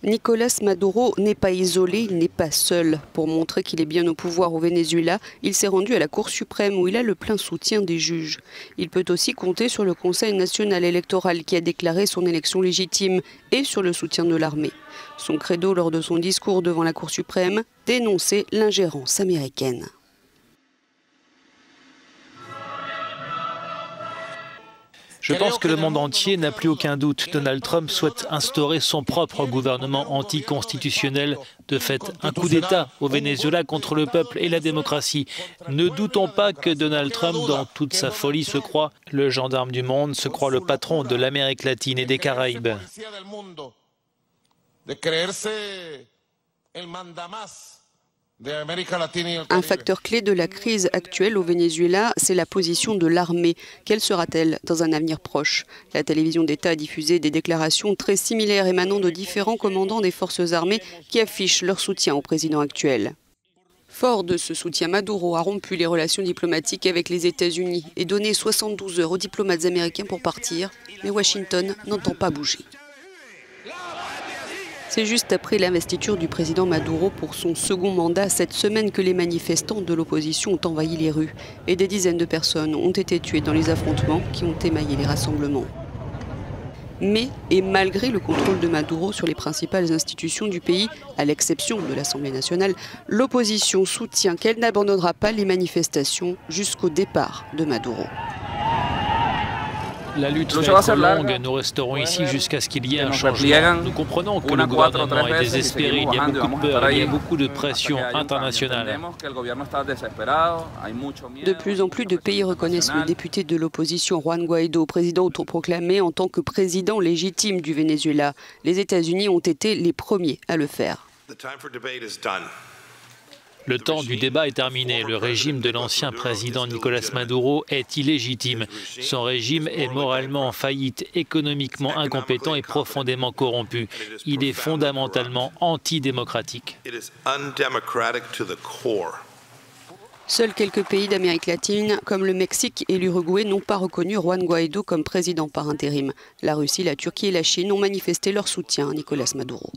Nicolás Maduro n'est pas isolé, il n'est pas seul. Pour montrer qu'il est bien au pouvoir au Venezuela, il s'est rendu à la Cour suprême où il a le plein soutien des juges. Il peut aussi compter sur le Conseil national électoral qui a déclaré son élection légitime et sur le soutien de l'armée. Son credo lors de son discours devant la Cour suprême, dénoncer l'ingérence américaine. Je pense que le monde entier n'a plus aucun doute. Donald Trump souhaite instaurer son propre gouvernement anticonstitutionnel. De fait, un coup d'État au Venezuela contre le peuple et la démocratie. Ne doutons pas que Donald Trump, dans toute sa folie, se croit le gendarme du monde, se croit le patron de l'Amérique latine et des Caraïbes. Un facteur clé de la crise actuelle au Venezuela, c'est la position de l'armée. Quelle sera-t-elle dans un avenir proche? La télévision d'État a diffusé des déclarations très similaires émanant de différents commandants des forces armées qui affichent leur soutien au président actuel. Fort de ce soutien, Maduro a rompu les relations diplomatiques avec les États-Unis et donné 72 heures aux diplomates américains pour partir, mais Washington n'entend pas bouger. C'est juste après l'investiture du président Maduro pour son second mandat cette semaine que les manifestants de l'opposition ont envahi les rues et des dizaines de personnes ont été tuées dans les affrontements qui ont émaillé les rassemblements. Mais, et malgré le contrôle de Maduro sur les principales institutions du pays, à l'exception de l'Assemblée nationale, l'opposition soutient qu'elle n'abandonnera pas les manifestations jusqu'au départ de Maduro. La lutte va être longue, nous resterons ici jusqu'à ce qu'il y ait un changement. Nous comprenons que le gouvernement est désespéré, il y a beaucoup de peur, il y a beaucoup de pression internationale. De plus en plus de pays reconnaissent le député de l'opposition Juan Guaidó, président autoproclamé en tant que président légitime du Venezuela. Les États-Unis ont été les premiers à le faire. Le temps du débat est terminé. Le régime de l'ancien président Nicolás Maduro est illégitime. Son régime est moralement en faillite, économiquement incompétent et profondément corrompu. Il est fondamentalement antidémocratique. Seuls quelques pays d'Amérique latine, comme le Mexique et l'Uruguay, n'ont pas reconnu Juan Guaidó comme président par intérim. La Russie, la Turquie et la Chine ont manifesté leur soutien à Nicolás Maduro.